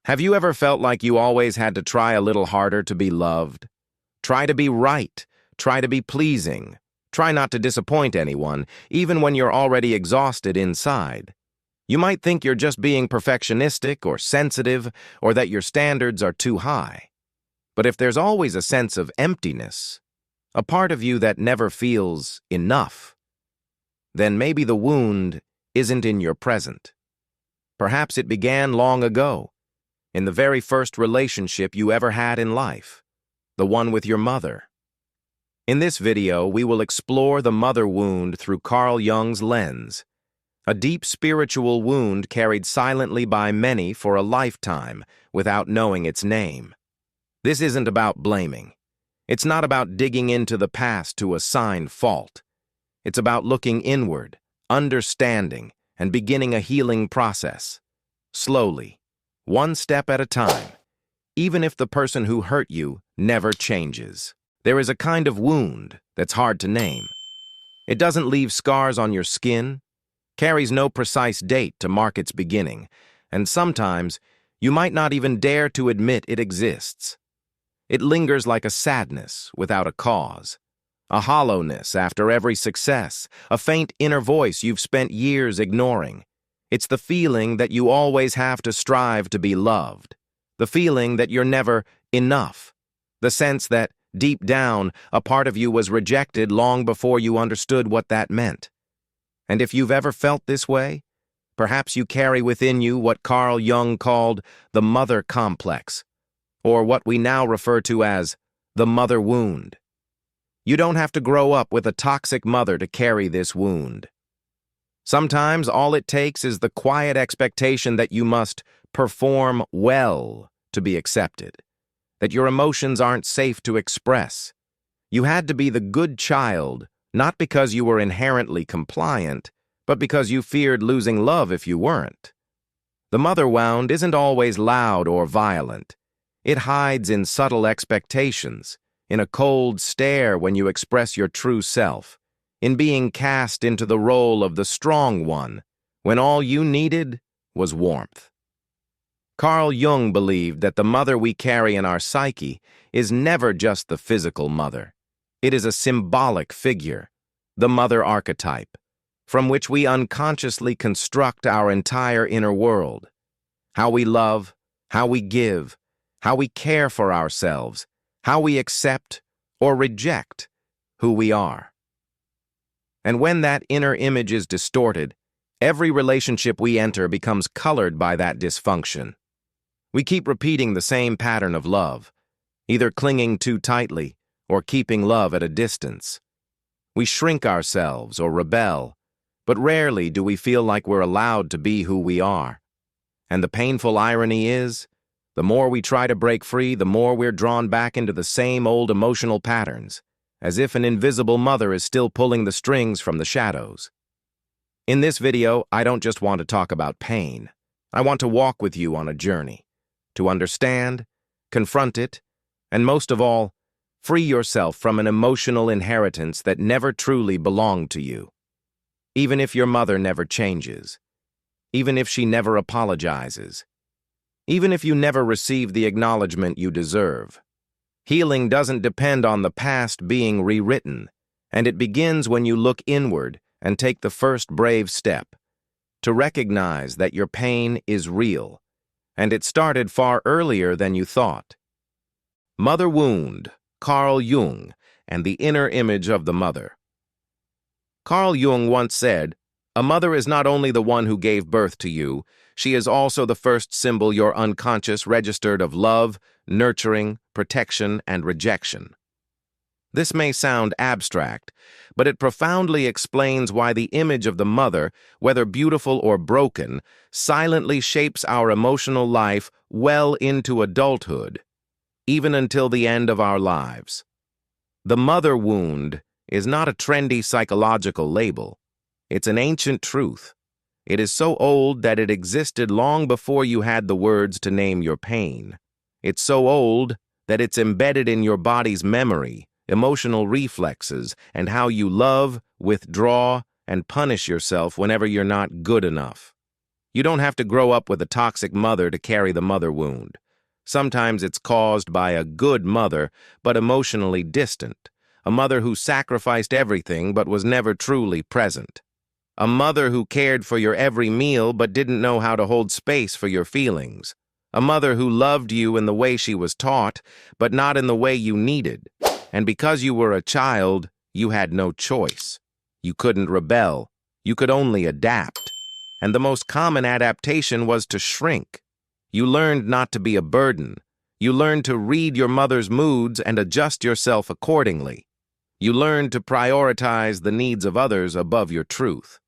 Have you ever felt like you always had to try a little harder to be loved? Try to be right, try to be pleasing, try not to disappoint anyone, even when you're already exhausted inside. You might think you're just being perfectionistic or sensitive, or that your standards are too high. But if there's always a sense of emptiness, a part of you that never feels enough, then maybe the wound isn't in your present. Perhaps it began long ago, in the very first relationship you ever had in life, the one with your mother. In this video, we will explore the mother wound through Carl Jung's lens, a deep spiritual wound carried silently by many for a lifetime without knowing its name. This isn't about blaming. It's not about digging into the past to assign fault. It's about looking inward, understanding, and beginning a healing process. Slowly, one step at a time, even if the person who hurt you never changes. There is a kind of wound that's hard to name. It doesn't leave scars on your skin, carries no precise date to mark its beginning, and sometimes you might not even dare to admit it exists. It lingers like a sadness without a cause, a hollowness after every success, a faint inner voice you've spent years ignoring. It's the feeling that you always have to strive to be loved, the feeling that you're never enough, the sense that, deep down, a part of you was rejected long before you understood what that meant. And if you've ever felt this way, perhaps you carry within you what Carl Jung called the mother complex, or what we now refer to as the mother wound. You don't have to grow up with a toxic mother to carry this wound. Sometimes all it takes is the quiet expectation that you must perform well to be accepted, that your emotions aren't safe to express. You had to be the good child, not because you were inherently compliant, but because you feared losing love if you weren't. The mother wound isn't always loud or violent. It hides in subtle expectations, in a cold stare when you express your true self, in being cast into the role of the strong one, when all you needed was warmth. Carl Jung believed that the mother we carry in our psyche is never just the physical mother. It is a symbolic figure, the mother archetype, from which we unconsciously construct our entire inner world. How we love, how we give, how we care for ourselves, how we accept or reject who we are. And when that inner image is distorted, every relationship we enter becomes colored by that dysfunction. We keep repeating the same pattern of love, either clinging too tightly or keeping love at a distance. We shrink ourselves or rebel, but rarely do we feel like we're allowed to be who we are. And the painful irony is, the more we try to break free, the more we're drawn back into the same old emotional patterns, as if an invisible mother is still pulling the strings from the shadows. In this video, I don't just want to talk about pain. I want to walk with you on a journey, to understand, confront it, and most of all, free yourself from an emotional inheritance that never truly belonged to you. Even if your mother never changes, even if she never apologizes, even if you never receive the acknowledgement you deserve. Healing doesn't depend on the past being rewritten, and it begins when you look inward and take the first brave step, to recognize that your pain is real, and it started far earlier than you thought. Mother Wound, Carl Jung, and the Inner Image of the Mother. Carl Jung once said, "A mother is not only the one who gave birth to you, she is also the first symbol your unconscious registered of love, nurturing, protection, and rejection." This may sound abstract, but it profoundly explains why the image of the mother, whether beautiful or broken, silently shapes our emotional life well into adulthood, even until the end of our lives. The mother wound is not a trendy psychological label. It's an ancient truth. It is so old that it existed long before you had the words to name your pain. It's so old that it's embedded in your body's memory, emotional reflexes, and how you love, withdraw, and punish yourself whenever you're not good enough. You don't have to grow up with a toxic mother to carry the mother wound. Sometimes it's caused by a good mother, but emotionally distant. A mother who sacrificed everything but was never truly present. A mother who cared for your every meal but didn't know how to hold space for your feelings. A mother who loved you in the way she was taught, but not in the way you needed. And because you were a child, you had no choice. You couldn't rebel. You could only adapt. And the most common adaptation was to shrink. You learned not to be a burden. You learned to read your mother's moods and adjust yourself accordingly. You learned to prioritize the needs of others above your truth.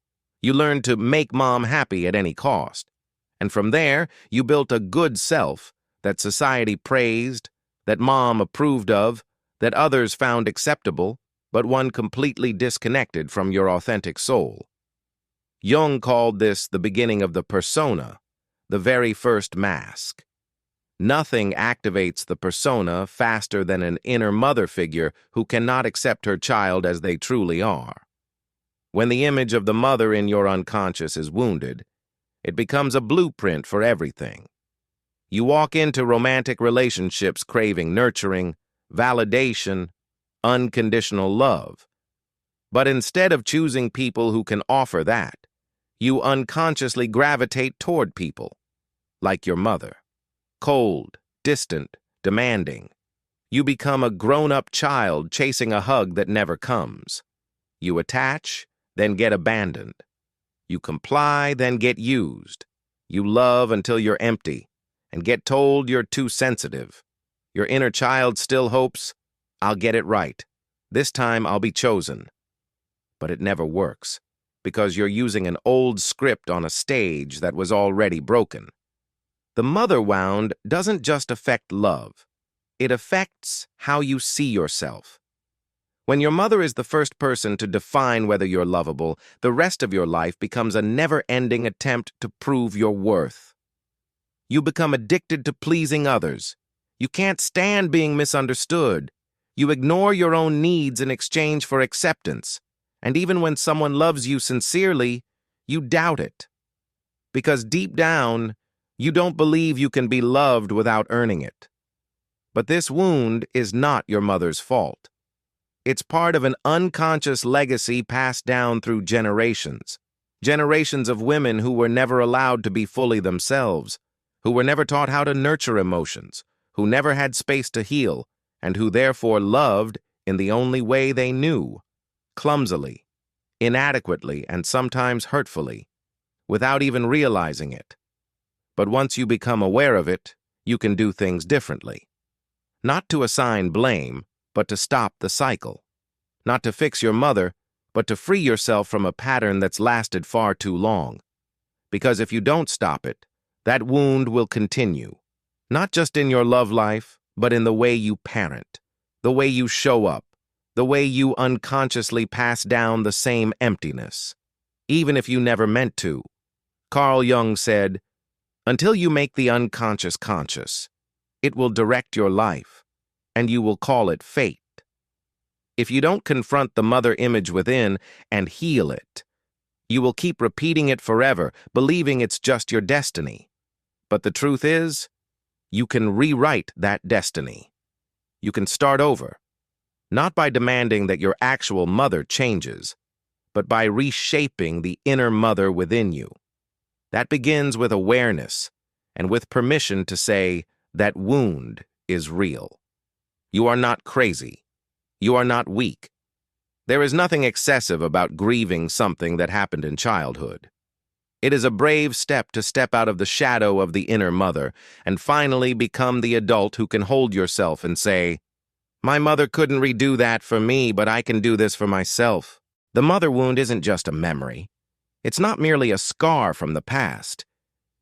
You learned to make mom happy at any cost. And from there, you built a good self that society praised, that mom approved of, that others found acceptable, but one completely disconnected from your authentic soul. Jung called this the beginning of the persona, the very first mask. Nothing activates the persona faster than an inner mother figure who cannot accept her child as they truly are. When the image of the mother in your unconscious is wounded, it becomes a blueprint for everything. You walk into romantic relationships craving nurturing, validation, unconditional love. But instead of choosing people who can offer that, you unconsciously gravitate toward people, like your mother. Cold, distant, demanding. You become a grown-up child chasing a hug that never comes. You attach, then get abandoned. You comply, then get used. You love until you're empty, and get told you're too sensitive. Your inner child still hopes, I'll get it right. This time I'll be chosen. But it never works, because you're using an old script on a stage that was already broken. The mother wound doesn't just affect love. It affects how you see yourself. When your mother is the first person to define whether you're lovable, the rest of your life becomes a never-ending attempt to prove your worth. You become addicted to pleasing others. You can't stand being misunderstood. You ignore your own needs in exchange for acceptance. And even when someone loves you sincerely, you doubt it. Because deep down, you don't believe you can be loved without earning it. But this wound is not your mother's fault. It's part of an unconscious legacy passed down through generations. Generations of women who were never allowed to be fully themselves, who were never taught how to nurture emotions, who never had space to heal, and who therefore loved in the only way they knew, clumsily, inadequately, and sometimes hurtfully, without even realizing it. But once you become aware of it, you can do things differently. Not to assign blame, but to stop the cycle. Not to fix your mother, but to free yourself from a pattern that's lasted far too long. Because if you don't stop it, that wound will continue. Not just in your love life, but in the way you parent, the way you show up, the way you unconsciously pass down the same emptiness, even if you never meant to. Carl Jung said, "Until you make the unconscious conscious, it will direct your life, and you will call it fate." If you don't confront the mother image within and heal it, you will keep repeating it forever, believing it's just your destiny. But the truth is, you can rewrite that destiny. You can start over, not by demanding that your actual mother changes, but by reshaping the inner mother within you. That begins with awareness and with permission to say that wound is real. You are not crazy. You are not weak. There is nothing excessive about grieving something that happened in childhood. It is a brave step to step out of the shadow of the inner mother and finally become the adult who can hold yourself and say, "My mother couldn't redo that for me, but I can do this for myself." The mother wound isn't just a memory. It's not merely a scar from the past.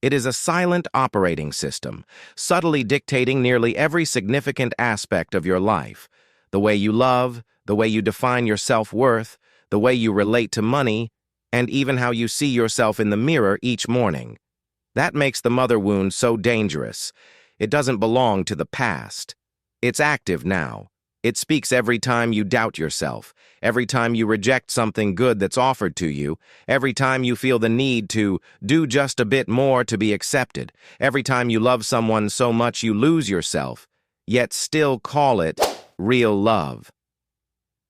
It is a silent operating system, subtly dictating nearly every significant aspect of your life. The way you love, the way you define your self-worth, the way you relate to money, and even how you see yourself in the mirror each morning. That makes the mother wound so dangerous. It doesn't belong to the past. It's active now. It speaks every time you doubt yourself, every time you reject something good that's offered to you, every time you feel the need to do just a bit more to be accepted, every time you love someone so much you lose yourself, yet still call it real love.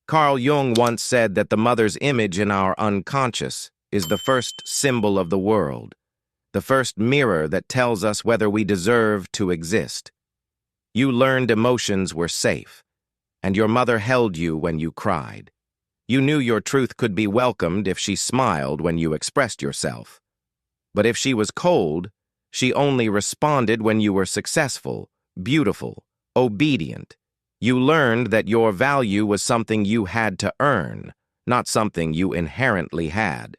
Carl Jung once said that the mother's image in our unconscious is the first symbol of the world, the first mirror that tells us whether we deserve to exist. You learned emotions were safe, and your mother held you when you cried. You knew your truth could be welcomed if she smiled when you expressed yourself. But if she was cold, she only responded when you were successful, beautiful, obedient. You learned that your value was something you had to earn, not something you inherently had.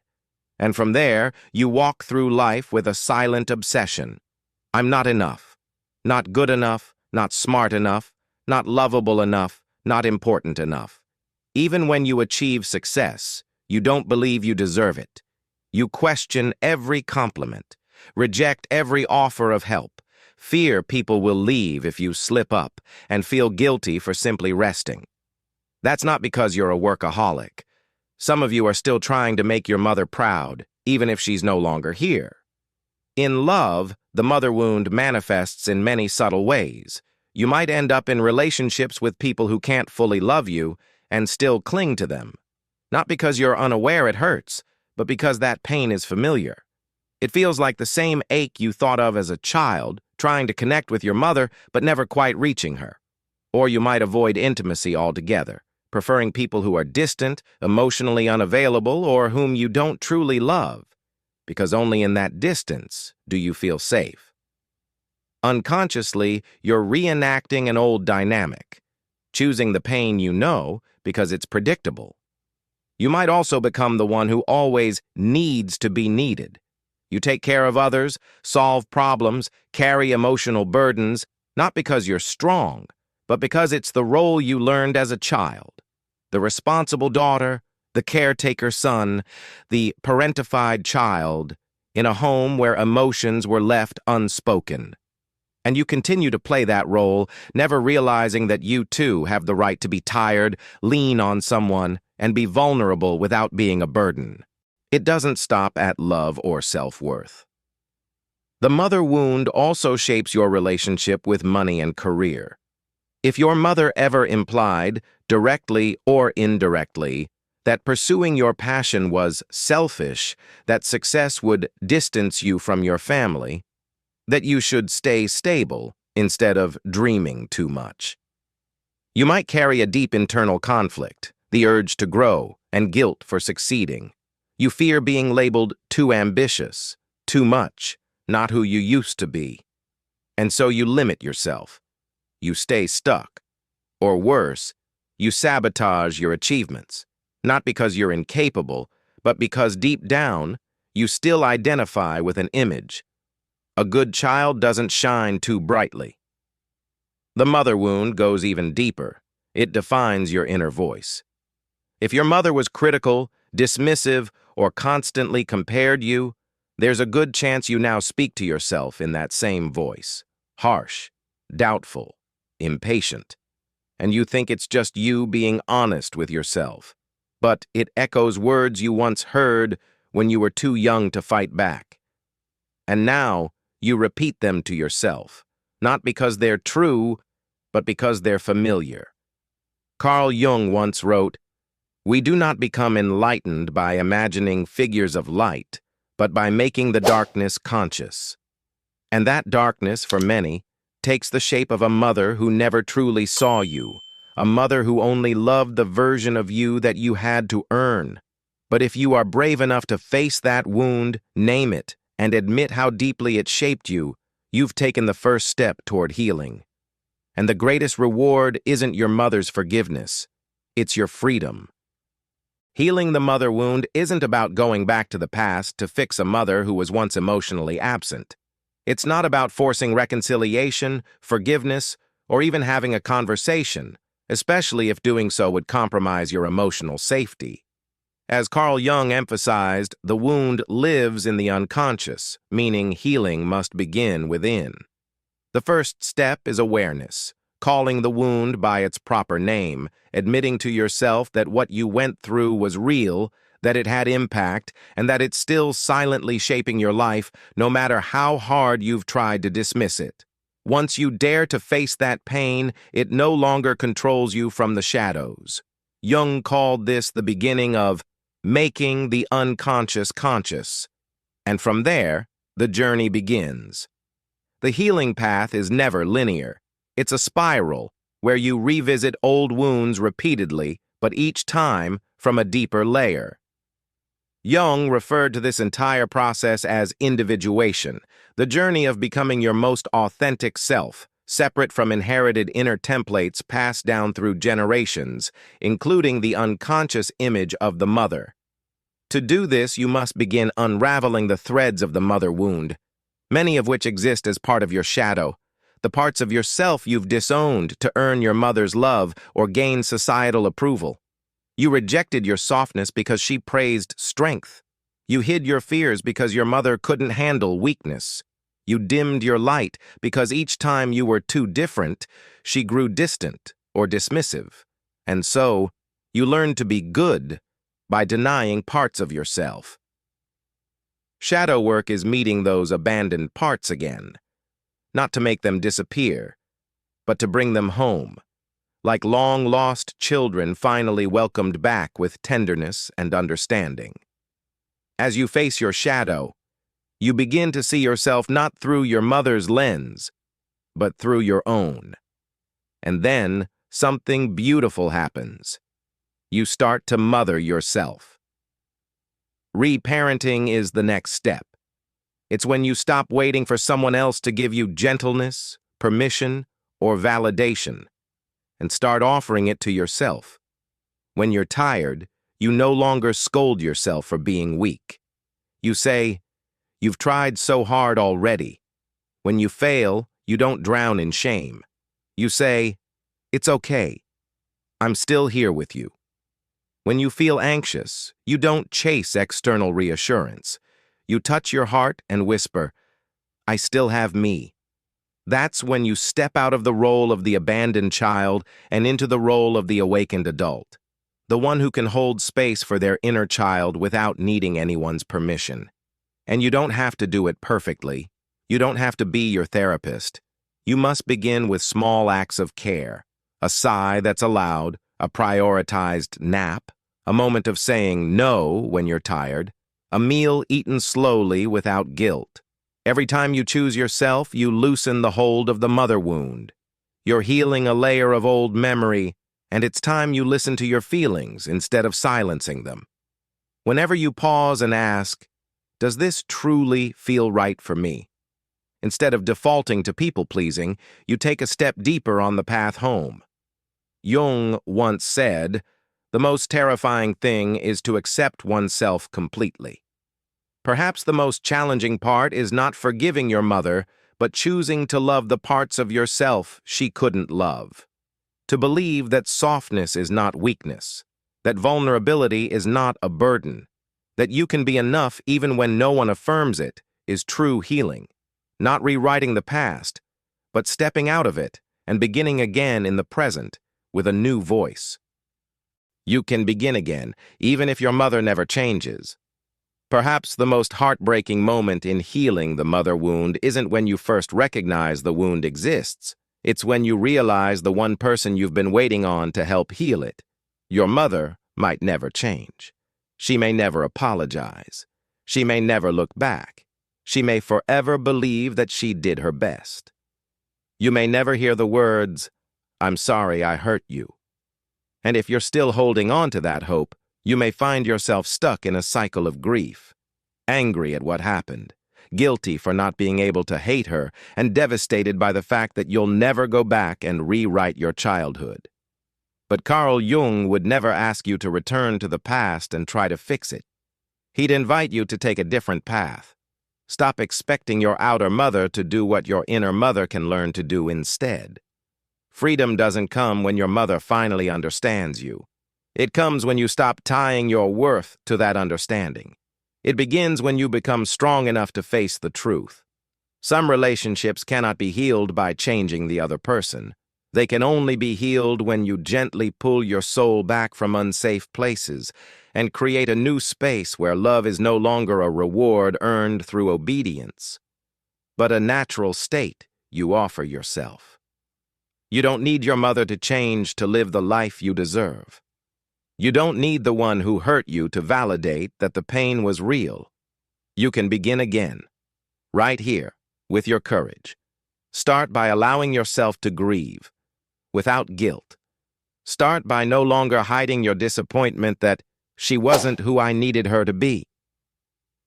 And from there, you walk through life with a silent obsession. I'm not enough. Not good enough, not smart enough, not lovable enough, not important enough. Even when you achieve success, you don't believe you deserve it. You question every compliment, reject every offer of help, fear people will leave if you slip up, and feel guilty for simply resting. That's not because you're a workaholic. Some of you are still trying to make your mother proud, even if she's no longer here. In love, the mother wound manifests in many subtle ways. You might end up in relationships with people who can't fully love you and still cling to them. Not because you're unaware it hurts, but because that pain is familiar. It feels like the same ache you thought of as a child, trying to connect with your mother but never quite reaching her. Or you might avoid intimacy altogether, preferring people who are distant, emotionally unavailable, or whom you don't truly love, because only in that distance do you feel safe. Unconsciously, you're reenacting an old dynamic, choosing the pain you know because it's predictable. You might also become the one who always needs to be needed. You take care of others, solve problems, carry emotional burdens, not because you're strong, but because it's the role you learned as a child. The responsible daughter, the caretaker son, the parentified child, in a home where emotions were left unspoken. And you continue to play that role, never realizing that you too have the right to be tired, lean on someone, and be vulnerable without being a burden. It doesn't stop at love or self-worth. The mother wound also shapes your relationship with money and career. If your mother ever implied, directly or indirectly, that pursuing your passion was selfish, that success would distance you from your family, that you should stay stable instead of dreaming too much. You might carry a deep internal conflict, the urge to grow, and guilt for succeeding. You fear being labeled too ambitious, too much, not who you used to be. And so you limit yourself. You stay stuck. Or worse, you sabotage your achievements, not because you're incapable, but because deep down, you still identify with an image. A good child doesn't shine too brightly. The mother wound goes even deeper. It defines your inner voice. If your mother was critical, dismissive, or constantly compared you, there's a good chance you now speak to yourself in that same voice. Harsh, doubtful, impatient. And you think it's just you being honest with yourself. But it echoes words you once heard when you were too young to fight back. And now, you repeat them to yourself, not because they're true, but because they're familiar. Carl Jung once wrote, "We do not become enlightened by imagining figures of light, but by making the darkness conscious." And that darkness, for many, takes the shape of a mother who never truly saw you, a mother who only loved the version of you that you had to earn. But if you are brave enough to face that wound, name it, and admit how deeply it shaped you, you've taken the first step toward healing. And the greatest reward isn't your mother's forgiveness, it's your freedom. Healing the mother wound isn't about going back to the past to fix a mother who was once emotionally absent. It's not about forcing reconciliation, forgiveness, or even having a conversation, especially if doing so would compromise your emotional safety. As Carl Jung emphasized, the wound lives in the unconscious, meaning healing must begin within. The first step is awareness, calling the wound by its proper name, admitting to yourself that what you went through was real, that it had impact, and that it's still silently shaping your life, no matter how hard you've tried to dismiss it. Once you dare to face that pain, it no longer controls you from the shadows. Jung called this the beginning of making the unconscious conscious. And from there, the journey begins. The healing path is never linear. It's a spiral where you revisit old wounds repeatedly, but each time from a deeper layer. Jung referred to this entire process as individuation, the journey of becoming your most authentic self, separate from inherited inner templates passed down through generations, including the unconscious image of the mother. To do this, you must begin unraveling the threads of the mother wound, many of which exist as part of your shadow, the parts of yourself you've disowned to earn your mother's love or gain societal approval. You rejected your softness because she praised strength. You hid your fears because your mother couldn't handle weakness. You dimmed your light because each time you were too different, she grew distant or dismissive. And so, you learned to be good by denying parts of yourself. Shadow work is meeting those abandoned parts again, not to make them disappear, but to bring them home, like long-lost children finally welcomed back with tenderness and understanding. As you face your shadow, you begin to see yourself not through your mother's lens, but through your own. And then something beautiful happens. You start to mother yourself. Reparenting is the next step. It's when you stop waiting for someone else to give you gentleness, permission, or validation, and start offering it to yourself. When you're tired, you no longer scold yourself for being weak. You say, "You've tried so hard already." When you fail, you don't drown in shame. You say, "It's okay. I'm still here with you." When you feel anxious, you don't chase external reassurance. You touch your heart and whisper, "I still have me." That's when you step out of the role of the abandoned child and into the role of the awakened adult, the one who can hold space for their inner child without needing anyone's permission. And you don't have to do it perfectly. You don't have to be your therapist. You must begin with small acts of care, a sigh that's allowed, a prioritized nap, a moment of saying no when you're tired, a meal eaten slowly without guilt. Every time you choose yourself, you loosen the hold of the mother wound. You're healing a layer of old memory, and it's time you listen to your feelings instead of silencing them. Whenever you pause and ask, "Does this truly feel right for me?" Instead of defaulting to people-pleasing, you take a step deeper on the path home. Jung once said, "The most terrifying thing is to accept oneself completely." Perhaps the most challenging part is not forgiving your mother, but choosing to love the parts of yourself she couldn't love. To believe that softness is not weakness, that vulnerability is not a burden, that you can be enough even when no one affirms it, is true healing. Not rewriting the past, but stepping out of it and beginning again in the present with a new voice. You can begin again, even if your mother never changes. Perhaps the most heartbreaking moment in healing the mother wound isn't when you first recognize the wound exists. It's when you realize the one person you've been waiting on to help heal it. Your mother might never change. She may never apologize. She may never look back. She may forever believe that she did her best. You may never hear the words, "I'm sorry I hurt you." And if you're still holding on to that hope, you may find yourself stuck in a cycle of grief, angry at what happened, guilty for not being able to hate her, and devastated by the fact that you'll never go back and rewrite your childhood. But Carl Jung would never ask you to return to the past and try to fix it. He'd invite you to take a different path. Stop expecting your outer mother to do what your inner mother can learn to do instead. Freedom doesn't come when your mother finally understands you. It comes when you stop tying your worth to that understanding. It begins when you become strong enough to face the truth. Some relationships cannot be healed by changing the other person. They can only be healed when you gently pull your soul back from unsafe places and create a new space where love is no longer a reward earned through obedience, but a natural state you offer yourself. You don't need your mother to change to live the life you deserve. You don't need the one who hurt you to validate that the pain was real. You can begin again, right here, with your courage. Start by allowing yourself to grieve, without guilt. Start by no longer hiding your disappointment that she wasn't who I needed her to be.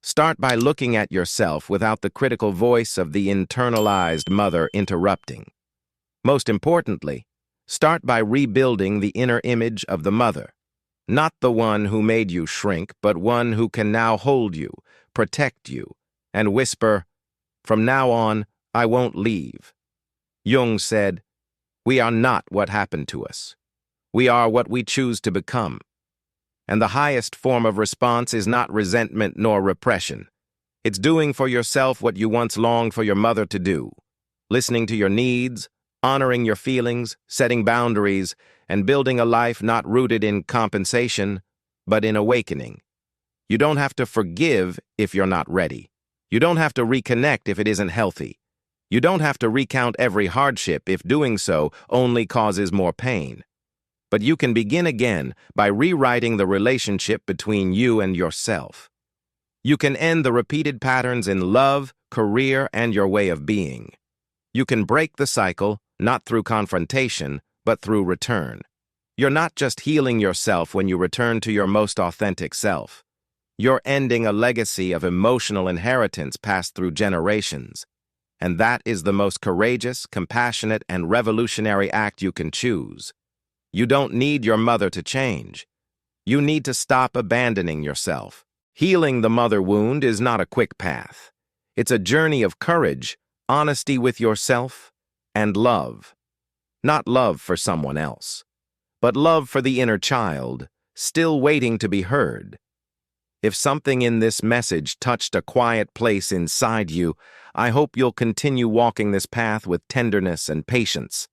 Start by looking at yourself without the critical voice of the internalized mother interrupting. Most importantly, start by rebuilding the inner image of the mother, not the one who made you shrink, but one who can now hold you, protect you, and whisper, "From now on, I won't leave." Jung said, "We are not what happened to us. We are what we choose to become." And the highest form of response is not resentment nor repression. It's doing for yourself what you once longed for your mother to do, listening to your needs, honoring your feelings, setting boundaries, and building a life not rooted in compensation, but in awakening. You don't have to forgive if you're not ready. You don't have to reconnect if it isn't healthy. You don't have to recount every hardship if doing so only causes more pain. But you can begin again by rewriting the relationship between you and yourself. You can end the repeated patterns in love, career, and your way of being. You can break the cycle, not through confrontation, but through return. You're not just healing yourself when you return to your most authentic self. You're ending a legacy of emotional inheritance passed through generations. And that is the most courageous, compassionate, and revolutionary act you can choose. You don't need your mother to change. You need to stop abandoning yourself. Healing the mother wound is not a quick path. It's a journey of courage, honesty with yourself, and love. Not love for someone else, but love for the inner child, still waiting to be heard. If something in this message touched a quiet place inside you, I hope you'll continue walking this path with tenderness and patience.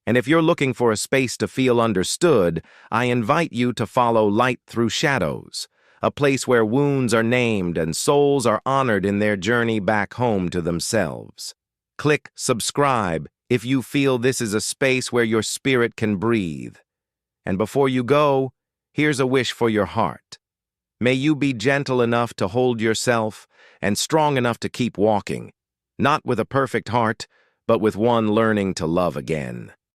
And if you're looking for a space to feel understood, I invite you to follow Light Through Shadows, a place where wounds are named and souls are honored in their journey back home to themselves. Click subscribe if you feel this is a space where your spirit can breathe. And before you go, here's a wish for your heart. May you be gentle enough to hold yourself and strong enough to keep walking, not with a perfect heart, but with one learning to love again.